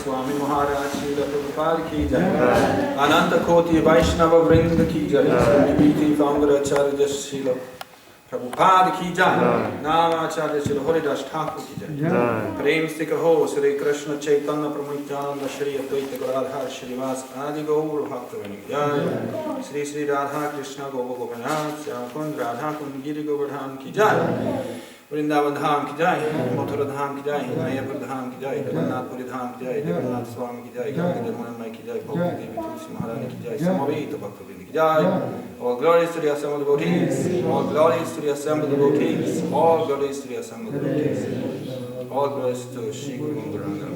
Swami Maharaj Srila Prabhupada ki jai. Ananta Koti Vaishnava Vrinda ki jai. Vibhiti Vamaracharya Srila Prabhupada ki jai. Namacharya Srila Haridas Thakur ki jai. Prem Stika Ho Sri Krishna Chaitanya Pramukyananda Shri Advaita Gadadhar Shrivas Adi Gaura Bhaktavani jai. Sri Sri Radha Krishna Gopa Gopinath Syakund Radha Kund Giri Govardhan ki jai. Vrindavan Dham ki jai, Mathura Dham ki jai, Mayapur Dham ki jai, Jagannathpuri Dham ki jai, Jagannath Swami ki jai, Ganga Manamai ki jai, Bhakti Devi Tulsi Maharani ki jai, Samaveta Bhaktivinoda ki jai. All glories to the assembled devotees, all glories to the assembled devotees, all glories to the assembled devotees, all glories to Shri Guru Gauranga.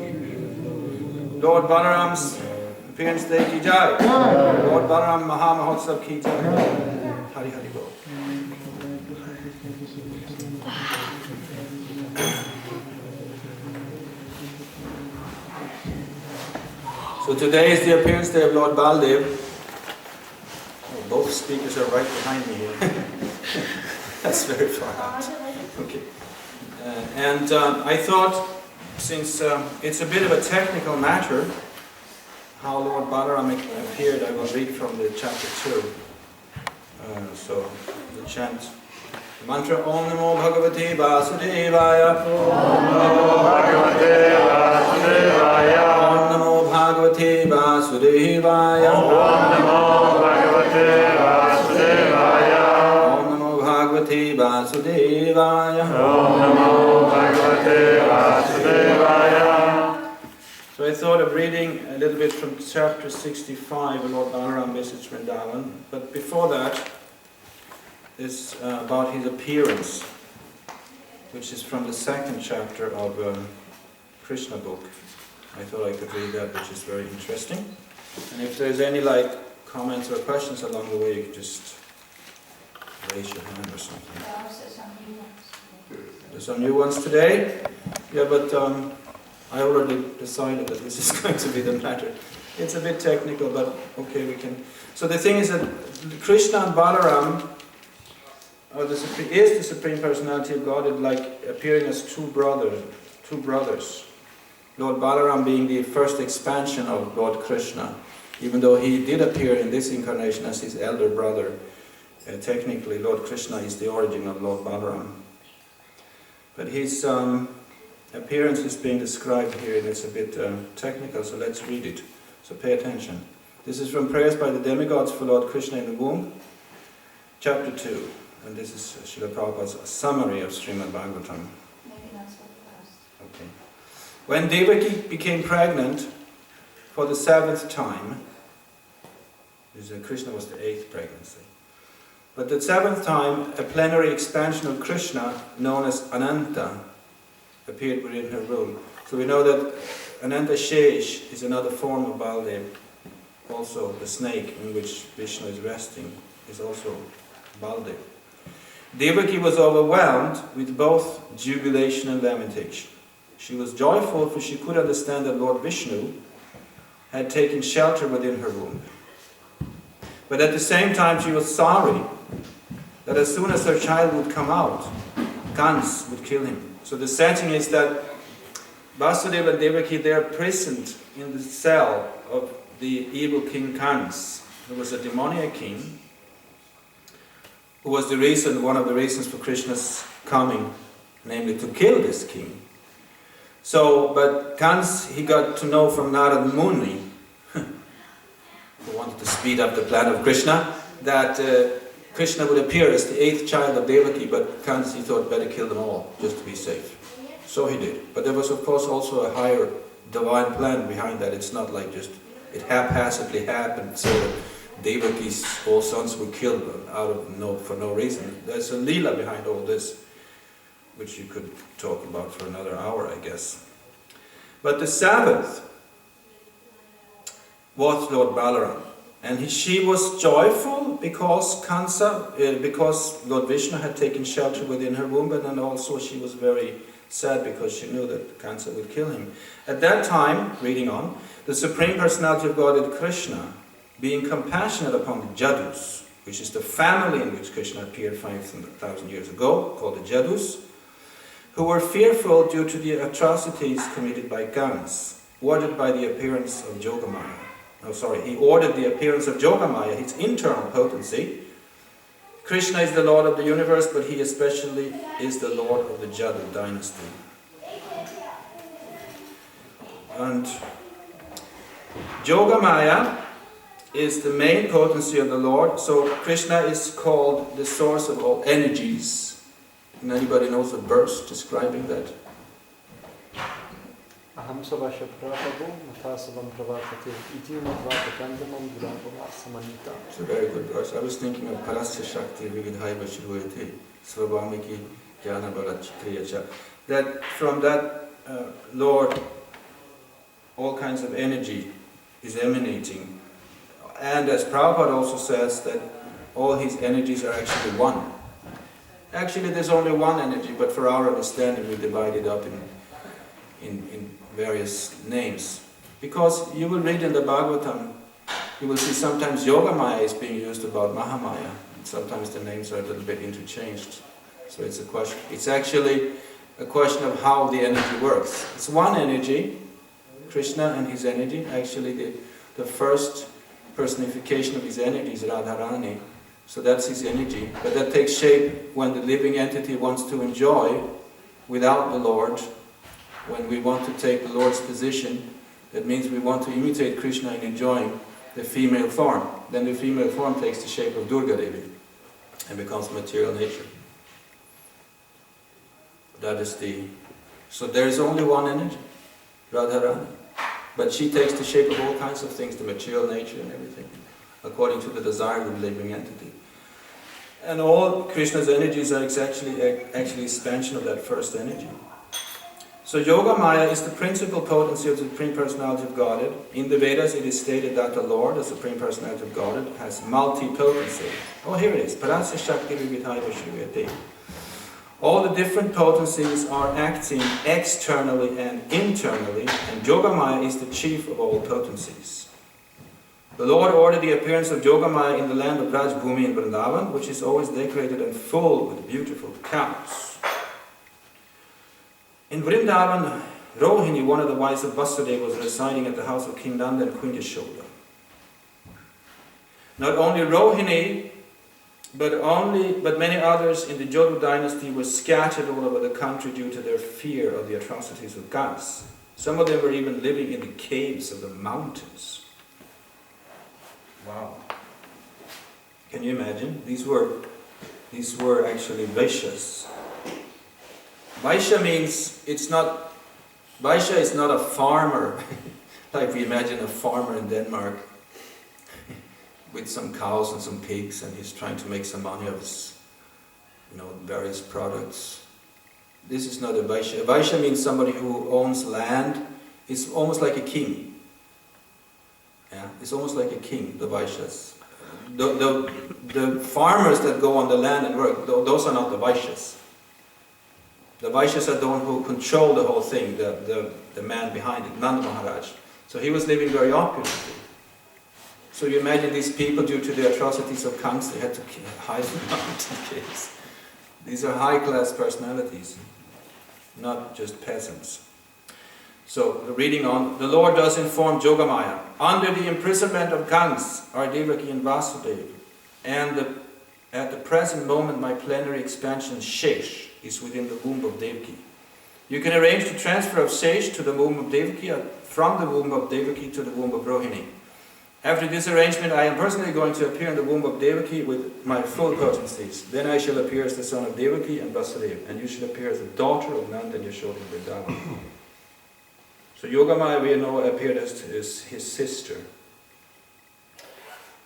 Lord Balaram's appearance day ki jai, Lord Balaram Mahamahotsav ki jai. Hari Hari Bol. So today is the appearance day of Lord Baldev. Oh, both speakers are right behind me here. That's very far out. Okay. And I thought, since it's a bit of a technical matter, how Lord Balarama appeared, I will read from the chapter 2. So the chant. Mantra Om Namo Bhagavate Vasudevaya. Om Namo Bhagavate Vasudevaya. Om Namo Bhagavate Vasudevaya. Om Namo Bhagavate Vasudevaya. Om Namo Bhagavate Vasudevaya. Om Namo Bhagavate Vasudevaya. So I thought of reading a little bit from chapter 65 of Lord Balarama visits Vrindavan, but before that is about his appearance, which is from the second chapter of Krishna book. I thought I could read that, which is very interesting. And if there's any comments or questions along the way, you can just raise your hand or something. There's some new ones today. Yeah, but I already decided that this is going to be the matter. It's a bit technical, but okay, we can. So the thing is that Krishna and Balaram is the Supreme Personality of Godhead, like appearing as two brothers. Lord Balaram being the first expansion of Lord Krishna, even though he did appear in this incarnation as his elder brother. Technically, Lord Krishna is the origin of Lord Balaram. But his appearance is being described here, and it's a bit technical, so let's read it. So pay attention. This is from prayers by the demigods for Lord Krishna in the womb. chapter 2. And this is Srila Prabhupada's summary of Srimad Bhagavatam. Maybe that's what first. Okay. When Devaki became pregnant for the 7th time, Krishna was the 8th pregnancy, but the 7th time, a plenary expansion of Krishna, known as Ananta, appeared within her womb. So we know that Ananta Shesh is another form of Baldev. Also, the snake in which Vishnu is resting is also Baldev. Devaki was overwhelmed with both jubilation and lamentation. She was joyful, for she could understand that Lord Vishnu had taken shelter within her womb. But at the same time, she was sorry that as soon as her child would come out, Kans would kill him. So the setting is that Vasudeva and Devaki, they are imprisoned in the cell of the evil king Kans, who was a demoniac king, who was one of the reasons for Krishna's coming, namely to kill this king. So, but Kans, he got to know from Narad Muni, who wanted to speed up the plan of Krishna, that Krishna would appear as the 8th child of Devaki, but Kans, he thought, better kill them all, just to be safe. So he did. But there was, of course, also a higher divine plan behind that. It's not like just, it haphazardly happened, so that Devaki's all sons were killed for no reason. There's a Leela behind all this, which you could talk about for another hour, I guess. But the 7th was Lord Balarama. And she was joyful because because Lord Vishnu had taken shelter within her womb, and then also she was very sad because she knew that Kansa would kill him. At that time, reading on, the Supreme Personality of Godhead Krishna, being compassionate upon the Jadus, which is the family in which Krishna appeared 5,000 years ago, called the Jadus, who were fearful due to the atrocities committed by Kans, ordered by the appearance of Yogamaya. He ordered the appearance of Yogamaya, his internal potency. Krishna is the Lord of the universe, but he especially is the Lord of the Jadu dynasty. And Yogamaya is the main potency of the Lord, so Krishna is called the source of all energies. And anybody knows a verse describing that? It's a very good verse. I was thinking of Parasya Shakti Vividhaiva Shiruyate Svabhamiki Jnana Balachitriyacha. That from that Lord, all kinds of energy is emanating. And as Prabhupada also says, that all his energies are actually one. Actually, there's only one energy, but for our understanding, we divide it up in various names. Because you will read in the Bhagavatam, you will see sometimes Yogamaya is being used about Mahamaya. And sometimes the names are a little bit interchanged. So it's a question. It's actually a question of how the energy works. It's one energy, Krishna and his energy. Actually, the first personification of his energy is Radharani. So that's his energy. But that takes shape when the living entity wants to enjoy without the Lord. When we want to take the Lord's position, that means we want to imitate Krishna in enjoying the female form. Then the female form takes the shape of Durga Devi and becomes material nature. That is so there is only one energy, Radharani. But she takes the shape of all kinds of things, the material nature and everything, according to the desire of the living entity. And all Krishna's energies are actually expansion of that first energy. So Yogamaya is the principal potency of the Supreme Personality of Godhead. In the Vedas it is stated that the Lord, the Supreme Personality of Godhead, has multi-potency. Oh, here it is. Parasya Shakti Vividhaiva Shivayate. All the different potencies are acting externally and internally, and Yogamaya is the chief of all potencies. The Lord ordered the appearance of Yogamaya in the land of Rajbhumi in Vrindavan, which is always decorated and full with beautiful cows. In Vrindavan, Rohini, one of the wives of Vasudeva, was residing at the house of King Nanda and Queen Yashoda. Not only Rohini, but many others in the Jadu dynasty were scattered all over the country due to their fear of the atrocities of gods. Some of them were even living in the caves of the mountains. Wow. Can you imagine? These were actually Vaishyas. Vaishya means Vaishya is not a farmer, like we imagine a farmer in Denmark with some cows and some pigs, and he's trying to make some money of his, various products. This is not a Vaishya. A Vaishya means somebody who owns land. It's almost like a king. Yeah, it's almost like a king, the Vaishyas. The farmers that go on the land and work, those are not the Vaishyas. The Vaishyas are the one who control the whole thing, the man behind it, Nanda Maharaj. So he was living very opulently. So you imagine these people, due to the atrocities of Kangs, they had to hide the mountain caves. These are high-class personalities, not just peasants. So, reading on, the Lord does inform Yogamaya, under the imprisonment of Kangs are Devaki and Vasudeva, and at the present moment my plenary expansion Shesh is within the womb of Devaki. You can arrange the transfer of Shesh to the womb of Devaki, from the womb of Devaki to the womb of Rohini. After this arrangement, I am personally going to appear in the womb of Devaki with my full potencies. Then I shall appear as the son of Devaki and Vasudeva, and you shall appear as the daughter of Nanda and Yashoda and Vrindavan. So Yogamaya, we know, appeared as his sister.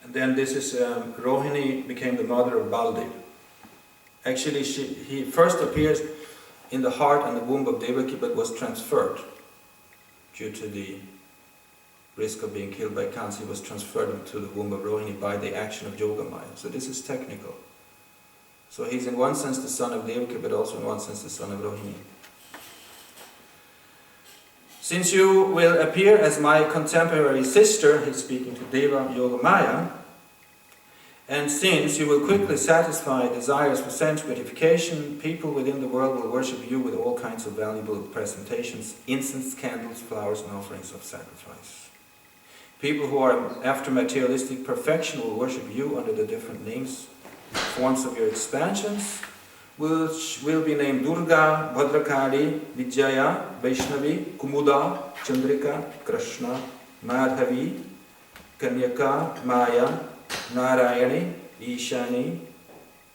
And then this is, Rohini became the mother of Baldev. Actually, he first appears in the heart and the womb of Devaki, but was transferred due to the risk of being killed by Kans. He was transferred to the womb of Rohini by the action of Yogamaya. So this is technical. So he's in one sense the son of Devaki, but also in one sense the son of Rohini. Since you will appear as my contemporary sister, he's speaking to Deva Yogamaya, and since you will quickly satisfy desires for sense gratification, people within the world will worship you with all kinds of valuable presentations, incense, candles, flowers, and offerings of sacrifice. People who are after materialistic perfection will worship you under the different names, forms of your expansions, which will be named Durga, Bhadrakali, Vijaya, Vaishnavi, Kumuda, Chandrika, Krishna, Madhavi, Kanyaka, Maya, Narayani, Ishani,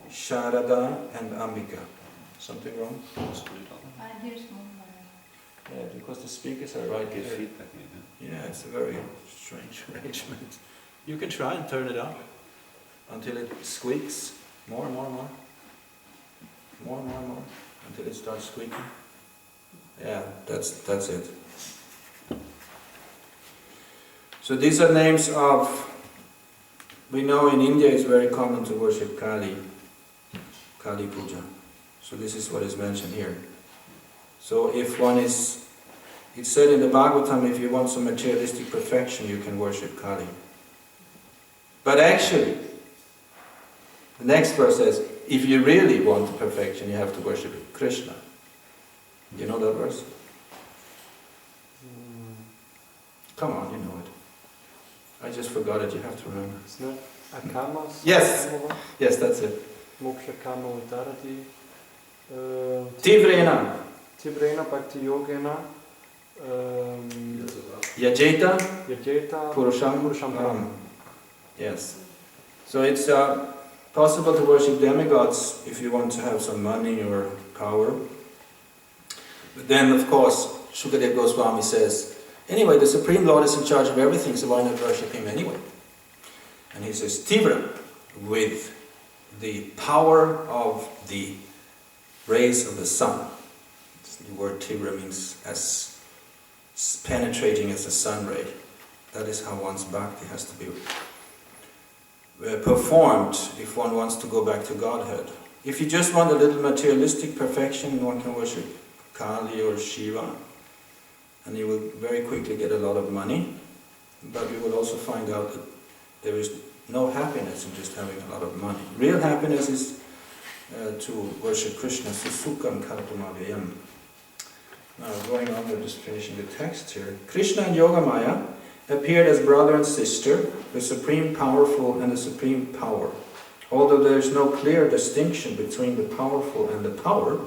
Sharada, and Ambika. Something wrong? Here's more. Yeah, because the speakers are right Give here. feedback. Yeah, it's a very strange arrangement. You can try and turn it up until it squeaks. More, more, more. More, more, more. Until it starts squeaking. Yeah, that's it. So these are names of... We know in India it's very common to worship Kali. Kali Puja. So this is what is mentioned here. So if one is... It's said in the Bhagavatam, if you want some materialistic perfection, you can worship Kali. But actually, the next verse says, if you really want the perfection, you have to worship Krishna. Do you know that verse? Come on, you know it. I just forgot it, you have to remember. It's not Akamas? Yes! Yes, that's it. Moksha Kama Udarati. Tivrena. Tivrena Bhakti Yogena. Yajeta. Yajeta. Purusham. Param. Yes. So it's possible to worship demigods if you want to have some money or power. But then, of course, Shukadeva Goswami says, anyway, the Supreme Lord is in charge of everything, so why not worship Him anyway? And he says, Tivra, with the power of the rays of the sun. The word Tivra means as penetrating as a sun ray. That is how one's bhakti has to be performed if one wants to go back to Godhead. If you just want a little materialistic perfection, one can worship Kali or Shiva, and you will very quickly get a lot of money, but you will also find out that there is no happiness in just having a lot of money. Real happiness is to worship Krishna, Susukam Kartumavayam. Now going on, we're just finishing the text here. Krishna and Yogamaya appeared as brother and sister, the Supreme Powerful and the Supreme Power. Although there is no clear distinction between the powerful and the power,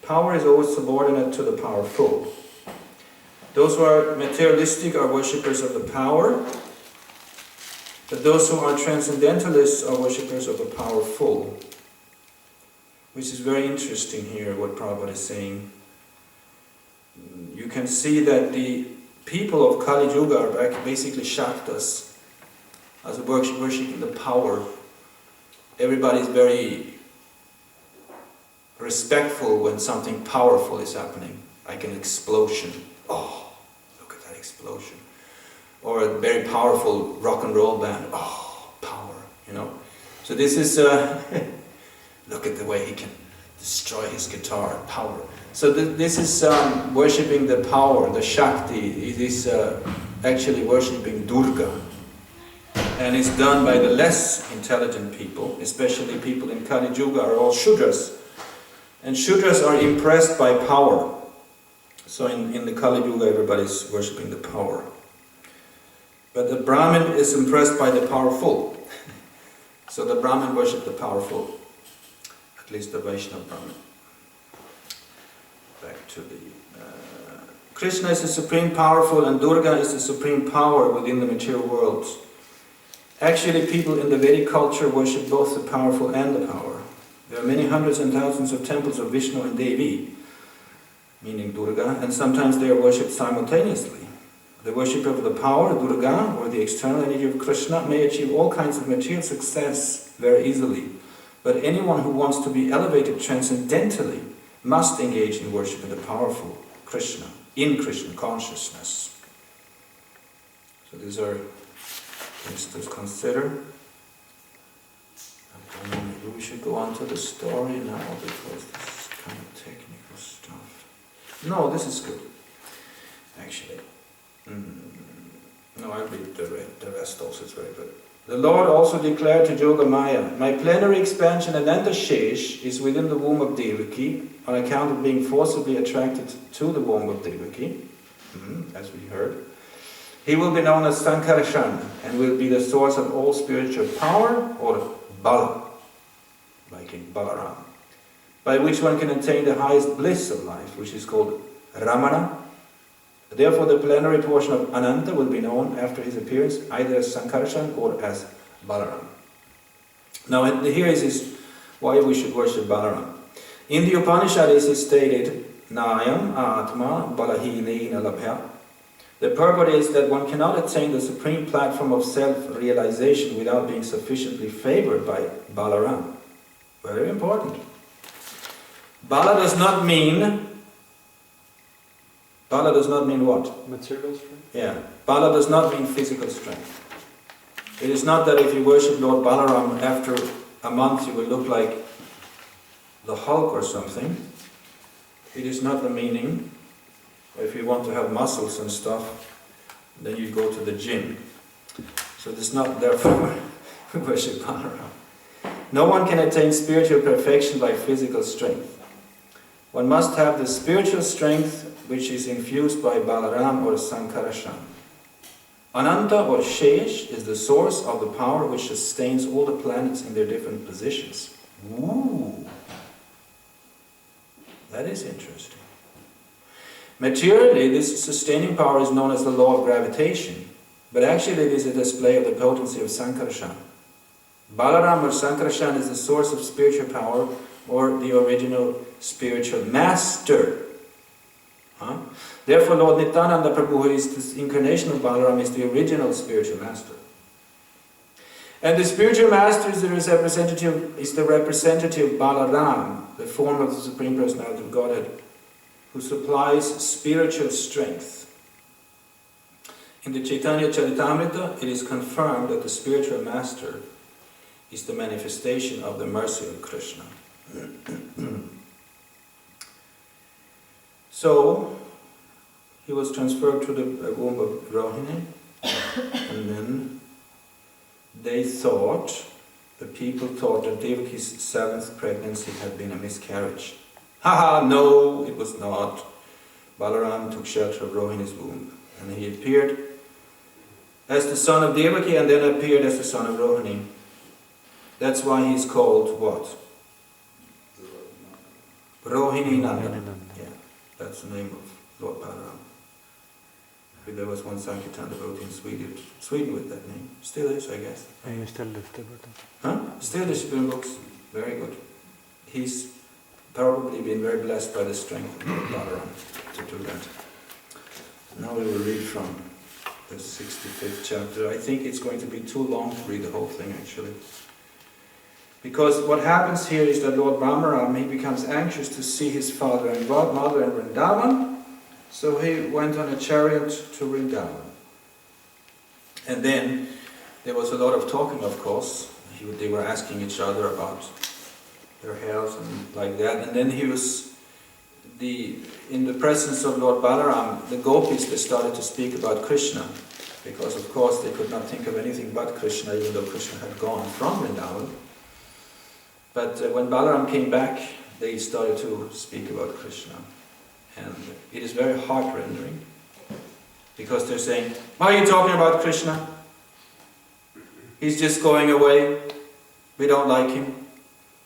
power is always subordinate to the powerful. Those who are materialistic are worshippers of the power, But those who are transcendentalists are worshippers of the powerful. Which is very interesting here, what Prabhupada is saying. You can see that the people of Kali Yuga are basically Shaktas, as worshipping the power. Everybody is very respectful when something powerful is happening, like an explosion. Oh, look at that explosion. Or a very powerful rock and roll band. Oh, power, you know. So this is, look at the way he can destroy his guitar, power. So this is worshipping the power, the Shakti. It is actually worshipping Durga. And it's done by the less intelligent people, especially people in Kali Yuga are all Shudras. And Shudras are impressed by power. So in the Kali Yuga everybody's worshipping the power. But the Brahmin is impressed by the powerful. So the Brahmin worship the powerful. At least the Vaishnava Brahmin. Back to the... Krishna is the supreme powerful and Durga is the supreme power within the material world. Actually, people in the Vedic culture worship both the powerful and the power. There are many hundreds and thousands of temples of Vishnu and Devi, meaning Durga, and sometimes they are worshipped simultaneously. The worship of the power, Durga, or the external energy of Krishna, may achieve all kinds of material success very easily. But anyone who wants to be elevated transcendentally must engage in worship of the powerful Krishna, in Krishna consciousness. So these are things to consider. Maybe we should go on to the story now, because this is kind of technical stuff. No, this is good, actually. No, I'll read the rest also, it's very good. The Lord also declared to Yogamaya, my plenary expansion Anantashesh is within the womb of Devaki on account of being forcibly attracted to the womb of Devaki, as we heard. He will be known as Sankarshan and will be the source of all spiritual power, or Bala, like King Balarama, by which one can attain the highest bliss of life, which is called Ramana. Therefore, the plenary portion of Ananta will be known after his appearance either as Sankarshan or as Balaram. Now, here is why we should worship Balaram. In the Upanishad it is stated, Nayam Atma Balahinena Labhya. The purport is that one cannot attain the supreme platform of self-realization without being sufficiently favored by Balaram. Very important. Bala does not mean what? Material strength? Yeah. Bala does not mean physical strength. It is not that if you worship Lord Balaram, after a month you will look like the Hulk or something. It is not the meaning. If you want to have muscles and stuff, then you go to the gym. So it is not therefore we worship Balaram. No one can attain spiritual perfection by physical strength. One must have the spiritual strength which is infused by Balaram or Sankarshan. Ananta or Shesh is the source of the power which sustains all the planets in their different positions. Ooh, that is interesting. Materially, this sustaining power is known as the law of gravitation, but actually it is a display of the potency of Sankarshan. Balaram or Sankarshan is the source of spiritual power, or the original spiritual master. Therefore, Lord Nityananda Pr, who is the incarnation of Balaram, is the original spiritual master. And the spiritual master is the representative Balaram, the form of the Supreme Personality of Godhead, who supplies spiritual strength. In the Chaitanya Charitamrita, it is confirmed that the spiritual master is the manifestation of the mercy of Krishna. So, he was transferred to the womb of Rohini, and then the people thought that Devaki's 7th pregnancy had been a miscarriage. Haha, no, it was not. Balaram took shelter of Rohini's womb, and he appeared as the son of Devaki and then appeared as the son of Rohini. That's why he's called what? Rohini Nanda. Yeah, that's the name of Lord Balarama. There was one Sankirtan devotee in Sweden with that name. Still is, I guess. And you still distribute them? Huh? Still distributing books. Very good. He's probably been very blessed by the strength of Lord Balarama to do that. Now we will read from the 65th chapter. I think it's going to be too long to read the whole thing, actually. Because what happens here is that Lord Balarama, he becomes anxious to see his father and mother in Vrindavan, so he went on a chariot to Vrindavan. And then there was a lot of talking, of course. They were asking each other about their health and like that. And then he was in the presence of Lord Balarama, the gopis, they started to speak about Krishna, because of course they could not think of anything but Krishna, even though Krishna had gone from Vrindavan. But when Balaram came back, they started to speak about Krishna. And it is very heart-rending, because they're saying, why are you talking about Krishna? He's just going away. We don't like him.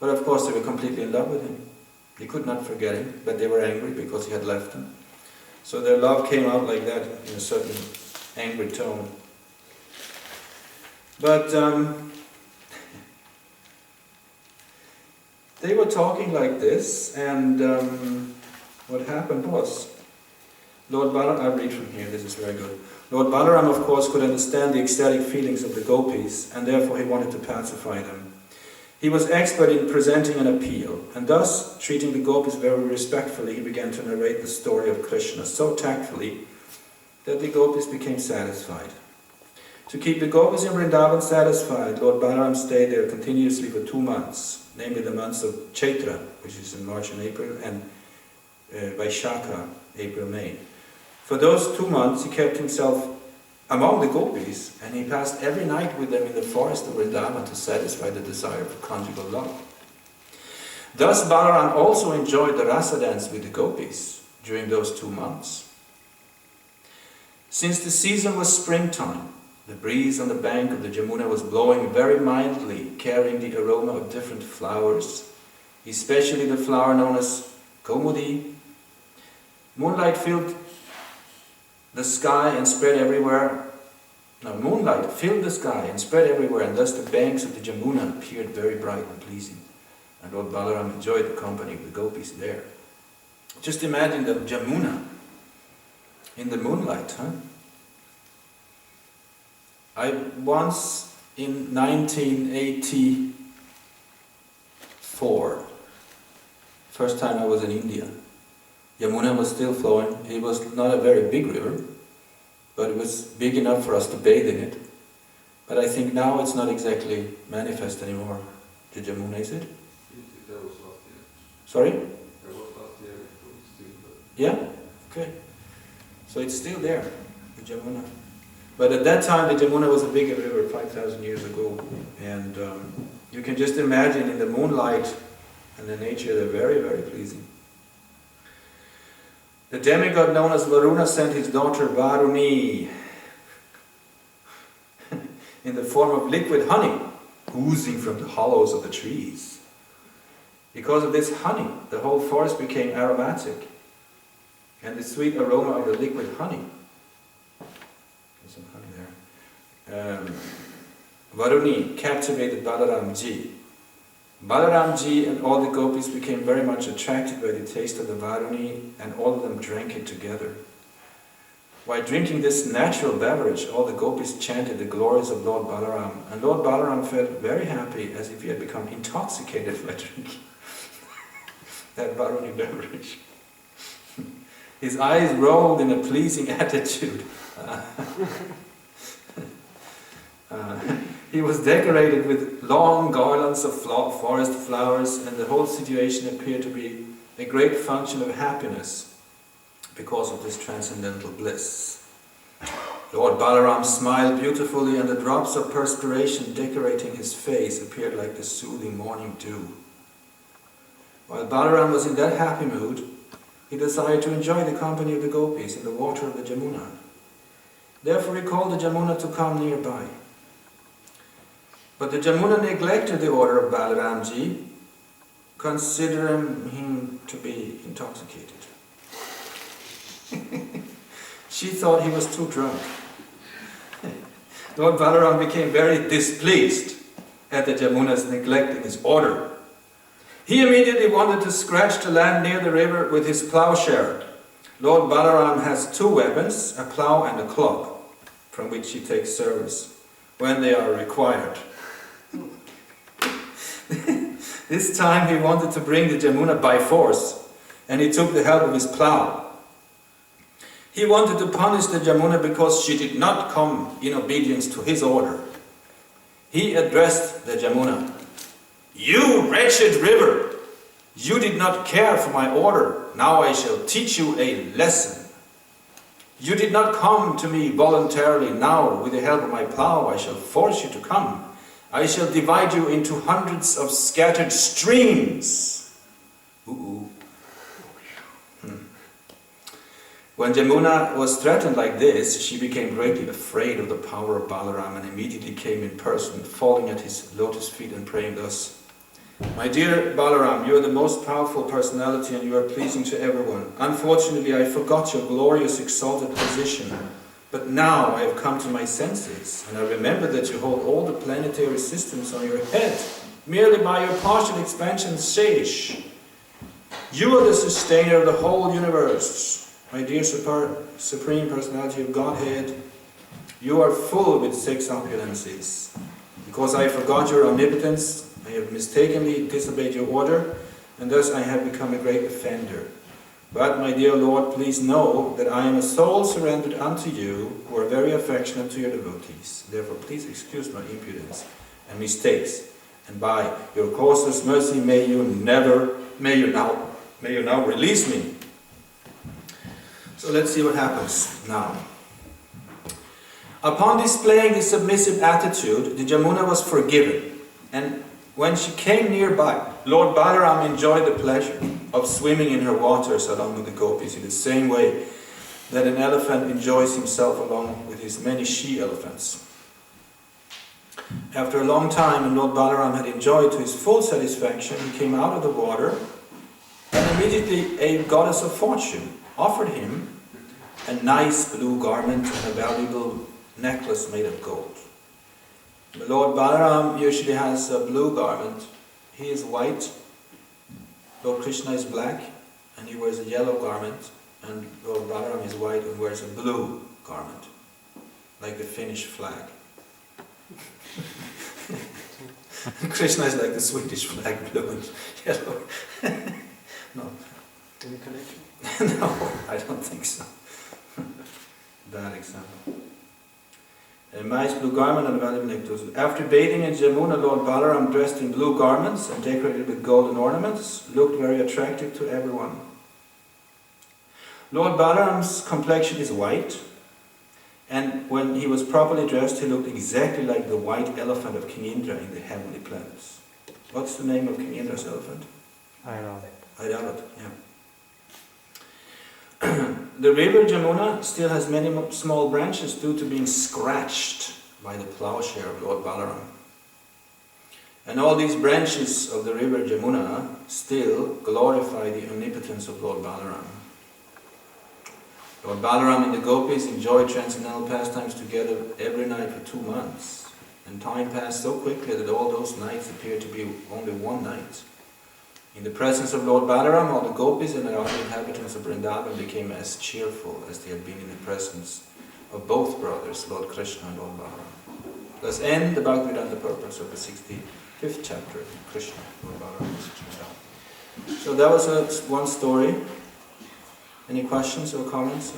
But of course they were completely in love with him. They could not forget him, but they were angry because he had left them. So their love came out like that, in a certain angry tone. But they were talking like this, and what happened was, Lord Balaram, I read from here, this is very good. Lord Balaram, of course, could understand the ecstatic feelings of the gopis, and therefore he wanted to pacify them. He was expert in presenting an appeal, and thus, treating the gopis very respectfully, he began to narrate the story of Krishna so tactfully that the gopis became satisfied. To keep the gopis in Vrindavan satisfied, Lord Balaram stayed there continuously for 2 months, namely the months of Chaitra, which is in March and April, and Vaishakha, April-May. For those 2 months he kept himself among the gopis, and he passed every night with them in the forest of Vrindavan to satisfy the desire for conjugal love. Thus Balaram also enjoyed the rasa dance with the gopis during those 2 months. Since the season was springtime, the breeze on the bank of the Jamuna was blowing very mildly, carrying the aroma of different flowers, especially the flower known as Kaumudi. Moonlight filled the sky and spread everywhere. Moonlight filled the sky and spread everywhere, and thus the banks of the Jamuna appeared very bright and pleasing. And Lord Balaram enjoyed the company of the gopis there. Just imagine the Jamuna in the moonlight, huh? I once, in 1984, first time I was in India, Yamuna was still flowing. It was not a very big river, but it was big enough for us to bathe in it. But I think now it's not exactly manifest anymore. The Yamuna, is it? That was last year. Sorry? That was last year. It was still Yeah? Okay. So it's still there, the Yamuna. But at that time the Yamuna was a bigger river, 5,000 years ago. And you can just imagine in the moonlight and the nature, they're very, very pleasing. The demigod known as Varuna sent his daughter Varuni in the form of liquid honey oozing from the hollows of the trees. Because of this honey, the whole forest became aromatic, and the sweet aroma of the liquid honey. There's some honey there. Varuni captivated Balaramji. Balaramji and all the gopis became very much attracted by the taste of the Varuni, and all of them drank it together. While drinking this natural beverage, all the gopis chanted the glories of Lord Balaram, and Lord Balaram felt very happy, as if he had become intoxicated by drinking that Varuni beverage. His eyes rolled in a pleasing attitude. He was decorated with long garlands of forest flowers, and the whole situation appeared to be a great function of happiness because of this transcendental bliss. Lord Balaram smiled beautifully, and the drops of perspiration decorating his face appeared like the soothing morning dew. While Balaram was in that happy mood, he desired to enjoy the company of the gopis in the water of the Jamuna. Therefore he called the Jamuna to come nearby. But the Jamuna neglected the order of Balaramji, considering him to be intoxicated. She thought he was too drunk. Lord Balaram became very displeased at the Jamuna's neglecting his order. He immediately wanted to scratch the land near the river with his plowshare. Lord Balaram has two weapons, a plow and a club, from which he takes service when they are required. This time he wanted to bring the Jamuna by force, and he took the help of his plow. He wanted to punish the Jamuna because she did not come in obedience to his order. He addressed the Jamuna, "You wretched river, you did not care for my order. Now I shall teach you a lesson. You did not come to me voluntarily. Now, with the help of my plow, I shall force you to come. I shall divide you into hundreds of scattered streams." When Jamuna was threatened like this, she became greatly afraid of the power of Balaram and immediately came in person, falling at his lotus feet and praying thus, "My dear Balaram, you are the most powerful personality and you are pleasing to everyone. Unfortunately, I forgot your glorious exalted position. But now I have come to my senses, and I remember that you hold all the planetary systems on your head, merely by your partial expansion, Seish. You are the sustainer of the whole universe. My dear Supreme Personality of Godhead, you are full with six opulences. Because I forgot your omnipotence, I have mistakenly disobeyed your order, and thus I have become a great offender. But, my dear Lord, please know that I am a soul surrendered unto you, who are very affectionate to your devotees. Therefore, please excuse my impudence and mistakes, and by your causeless mercy, may you now release me." So let's see what happens now. Upon displaying this submissive attitude, the Jamuna was forgiven, and when she came nearby, Lord Balaram enjoyed the pleasure of swimming in her waters along with the gopis in the same way that an elephant enjoys himself along with his many she-elephants. After a long time, when Lord Balaram had enjoyed to his full satisfaction, he came out of the water, and immediately a goddess of fortune offered him a nice blue garment and a valuable necklace made of gold. Lord Balaram usually has a blue garment. He is white. Lord Krishna is black, and he wears a yellow garment. And Lord Balaram is white and wears a blue garment, like the Finnish flag. Krishna is like the Swedish flag, blue and yellow. No. Any connection? No, I don't think so. Bad example. A nice blue garment and a valuable necklace. After bathing in Jamuna, Lord Balaram, dressed in blue garments and decorated with golden ornaments, looked very attractive to everyone. Lord Balaram's complexion is white, and when he was properly dressed, he looked exactly like the white elephant of King Indra in the heavenly planets. What's the name of King Indra's elephant? Airavat, yeah. The river Jamuna still has many small branches due to being scratched by the plowshare of Lord Balaram. And all these branches of the river Jamuna still glorify the omnipotence of Lord Balaram. Lord Balaram and the gopis enjoyed transcendental pastimes together every night for 2 months. And time passed so quickly that all those nights appeared to be only one night. In the presence of Lord Balaram, all the gopis and the other inhabitants of Vrindavan became as cheerful as they had been in the presence of both brothers, Lord Krishna and Lord Balaram. Thus end the Bhagavad purpose of the 65th chapter of Krishna, Lord Balaram. So that was one story. Any questions or comments?